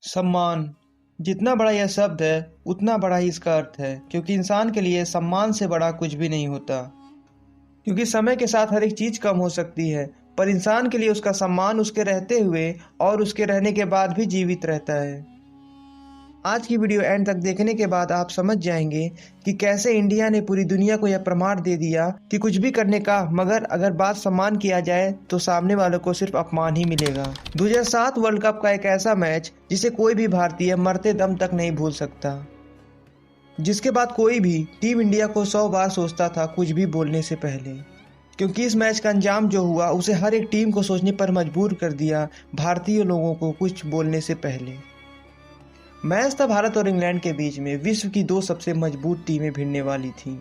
सम्मान। जितना बड़ा यह शब्द है उतना बड़ा ही इसका अर्थ है, क्योंकि इंसान के लिए सम्मान से बड़ा कुछ भी नहीं होता। क्योंकि समय के साथ हर एक चीज कम हो सकती है, पर इंसान के लिए उसका सम्मान उसके रहते हुए और उसके रहने के बाद भी जीवित रहता है। आज की वीडियो एंड तक देखने के बाद आप समझ जाएंगे कि कैसे इंडिया ने पूरी दुनिया को यह प्रमाण दे दिया कि कुछ भी करने का, मगर अगर बात सम्मान किया जाए तो सामने वालों को सिर्फ अपमान ही मिलेगा। 2007 वर्ल्ड कप का एक ऐसा मैच जिसे कोई भी भारतीय मरते दम तक नहीं भूल सकता, जिसके बाद कोई भी टीम इंडिया को 100 बार सोचता था कुछ भी बोलने से पहले, क्योंकि इस मैच का अंजाम जो हुआ उसे हर एक टीम को सोचने पर मजबूर कर दिया, भारतीय लोगों को कुछ बोलने से पहले। मैच था भारत और इंग्लैंड के बीच में। विश्व की दो सबसे मजबूत टीमें भिड़ने वाली थीं,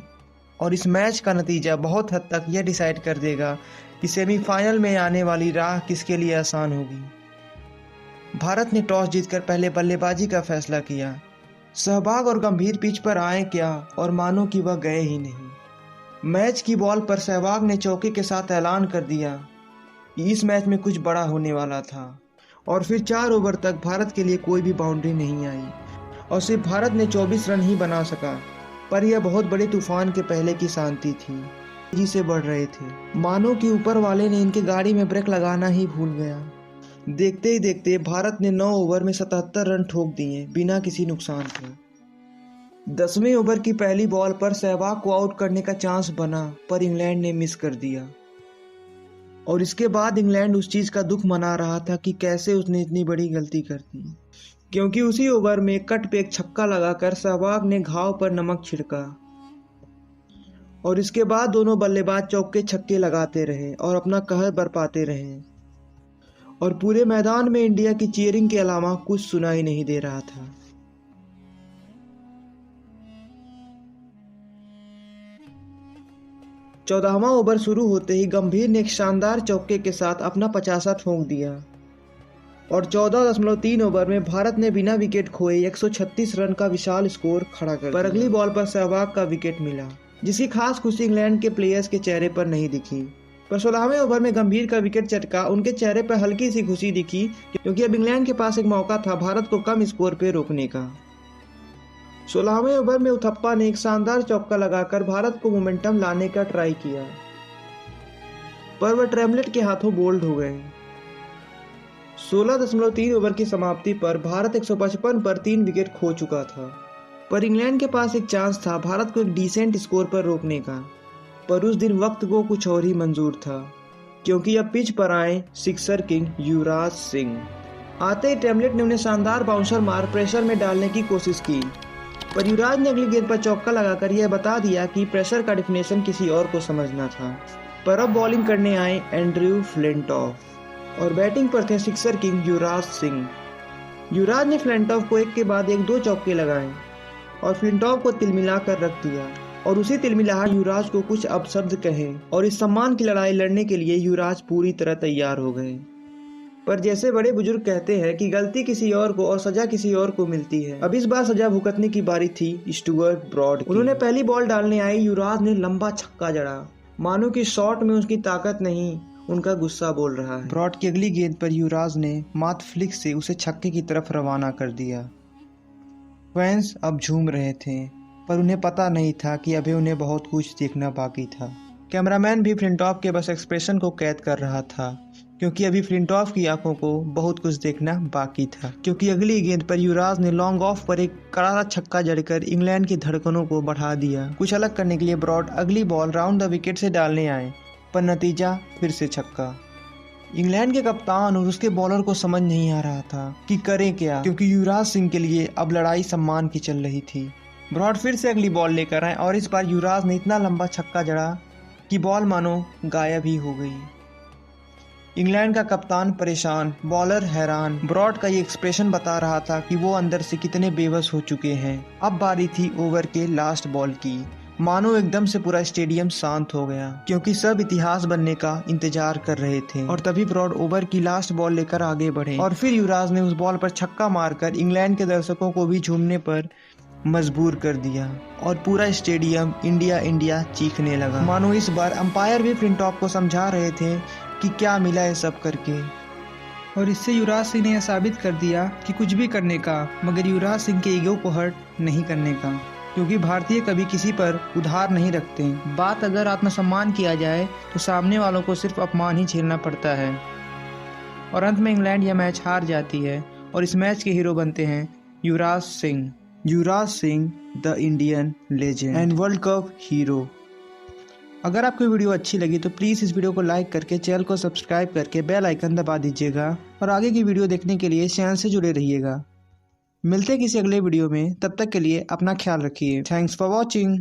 और इस मैच का नतीजा बहुत हद तक यह डिसाइड कर देगा कि सेमीफाइनल में आने वाली राह किसके लिए आसान होगी। भारत ने टॉस जीतकर पहले बल्लेबाजी का फैसला किया। सहवाग और गंभीर पिच पर आए क्या, और मानो कि वह गए ही नहीं। मैच की बॉल पर सहवाग ने चौके के साथ ऐलान कर दिया कि इस मैच में कुछ बड़ा होने वाला था, और फिर 4 ओवर तक भारत के लिए कोई भी बाउंड्री नहीं आई और सिर्फ भारत ने 24 रन ही बना सका। पर यह बहुत बड़े तूफान के पहले की शांति थी, तेजी से बढ़ रहे थे, मानो कि ऊपर वाले ने इनके गाड़ी में ब्रेक लगाना ही भूल गया। देखते ही देखते भारत ने 9 ओवर में 77 रन ठोक दिए बिना किसी नुकसान के। 10वें ओवर की पहली बॉल पर सहवाग को आउट करने का चांस बना, पर इंग्लैंड ने मिस कर दिया, और इसके बाद इंग्लैंड उस चीज का दुख मना रहा था कि कैसे उसने इतनी बड़ी गलती कर दी, क्योंकि उसी ओवर में कट पे एक छक्का लगाकर सहवाग ने घाव पर नमक छिड़का, और इसके बाद दोनों बल्लेबाज चौके छक्के लगाते रहे और अपना कहर बरपाते रहे, और पूरे मैदान में इंडिया की चीयरिंग के अलावा कुछ सुनाई नहीं दे रहा था। चौदहवां ओवर शुरू होते ही गंभीर ने एक शानदार चौके के साथ अपना 50वां ठोक दिया, और 14.3 ओवर में भारत ने बिना विकेट खोए 136 रन का विशाल स्कोर खड़ा कर दिया। पर अगली बॉल पर सहवाग का विकेट मिला, जिसकी खास खुशी इंग्लैंड के प्लेयर्स के चेहरे पर नहीं दिखी। पर 16वें ओवर में गंभीर का विकेट चटका, उनके चेहरे पर हल्की सी खुशी दिखी, क्योंकि अब इंग्लैंड के पास एक मौका था भारत को कम स्कोर पे रोकने का। 16वें ओवर में उथप्पा ने एक शानदार चौका लगाकर भारत को मोमेंटम लाने का ट्राई किया, पर वह ट्रेमलेट के हाथों बोल्ड हो गए। 16.3 ओवर की समाप्ति पर भारत 155 पर 3 विकेट खो चुका था, पर इंग्लैंड के पास एक चांस था भारत को एक डिसेंट स्कोर पर रोकने का। पर उस दिन वक्त को कुछ और ही मंजूर था, क्योंकि अब पिच पर आए सिक्सर किंग युवराज सिंह। आते ही ट्रेमलेट ने उन्हें शानदार बाउंसर मार प्रेशर में डालने की कोशिश की, पर युवराज ने अगली गेंद पर चौका लगाकर यह बता दिया कि प्रेशर का डेफिनेशन किसी और को समझना था। पर अब बॉलिंग करने आए एंड्रयू फ्लिंटॉफ, और बैटिंग पर थे सिक्सर किंग युवराज सिंह। युवराज ने फ्लिंटॉफ को एक के बाद एक 2 चौके लगाए और फ्लिंटॉफ को तिलमिला कर रख दिया, और उसी तिलमिलाहट युवराज को कुछ अपशब्द कहे, और इस सम्मान की लड़ाई लड़ने के लिए युवराज पूरी तरह तैयार हो गए। पर जैसे बड़े बुजुर्ग कहते हैं कि गलती किसी और को और सजा किसी और को मिलती है, अब इस बार सजा भुगतने की बारी थी स्टुअर्ट ब्रॉड की। उन्होंने पहली बॉल डालने आई युवराज ने लंबा छक्का जड़ा, मानो कि शॉट में उसकी ताकत नहीं, उनका गुस्सा बोल रहा है। ब्रॉड की अगली गेंद पर युवराज ने माथ फ्लिक से उसे छक्के की तरफ रवाना कर दिया। फैंस अब झूम रहे थे, पर उन्हें पता नहीं था कि अभी उन्हें बहुत कुछ देखना बाकी था। कैमरामैन भी फ्लिंटॉफ के बस एक्सप्रेशन को कैद कर रहा था, क्योंकि अभी फ्लिंटॉफ की आंखों को बहुत कुछ देखना बाकी था, क्योंकि अगली गेंद पर युवराज ने लॉन्ग ऑफ पर एक करारा छक्का जड़कर इंग्लैंड की धड़कनों को बढ़ा दिया। कुछ अलग करने के लिए ब्रॉड अगली बॉल राउंड द विकेट से डालने आए, पर नतीजा फिर से छक्का। इंग्लैंड के कप्तान और उसके बॉलर को समझ नहीं आ रहा था कि करें क्या, क्योंकि युवराज सिंह के लिए अब लड़ाई सम्मान की चल रही थी। ब्रॉड फिर से अगली बॉल लेकर आए, और इस बार युवराज ने इतना लंबा छक्का जड़ा कि बॉल मानो गायब ही हो गई। इंग्लैंड का कप्तान परेशान, बॉलर हैरान। ब्रॉड का ये एक्सप्रेशन बता रहा था कि वो अंदर से कितने बेबस हो चुके हैं। अब बारी थी ओवर के लास्ट बॉल की। मानो एकदम से पूरा स्टेडियम शांत हो गया, क्योंकि सब इतिहास बनने का इंतजार कर रहे थे। और तभी ब्रॉड ओवर की लास्ट बॉल लेकर आगे बढ़े, और फिर युवराज ने उस बॉल पर छक्का मारकर इंग्लैंड के दर्शकों को भी झूमने पर मजबूर कर दिया, और पूरा स्टेडियम इंडिया इंडिया चीखने लगा। मानो इस बार अंपायर भी फ्लिंटॉफ को समझा रहे थे कि क्या मिला है सब करके। और इससे युवराज सिंह ने यह साबित कर दिया कि कुछ भी करने का, मगर युवराज सिंह के ईगो को हर्ट नहीं करने का, क्योंकि भारतीय कभी किसी पर उधार नहीं रखते। बात अगर आत्मसम्मान किया जाए तो सामने वालों को सिर्फ अपमान ही झेलना पड़ता है और अंत में इंग्लैंड यह मैच हार जाती है और इस मैच के हीरो बनते हैं Yuvraj Singh. Yuvraj Singh the Indian legend and world cup hero. अगर आपको वीडियो अच्छी लगी तो प्लीज़ इस वीडियो को लाइक करके चैनल को सब्सक्राइब करके बेल आइकन दबा दीजिएगा और आगे की वीडियो देखने के लिए चैनल से जुड़े रहिएगा। मिलते हैं किसी अगले वीडियो में, तब तक के लिए अपना ख्याल रखिए। Thanks for watching.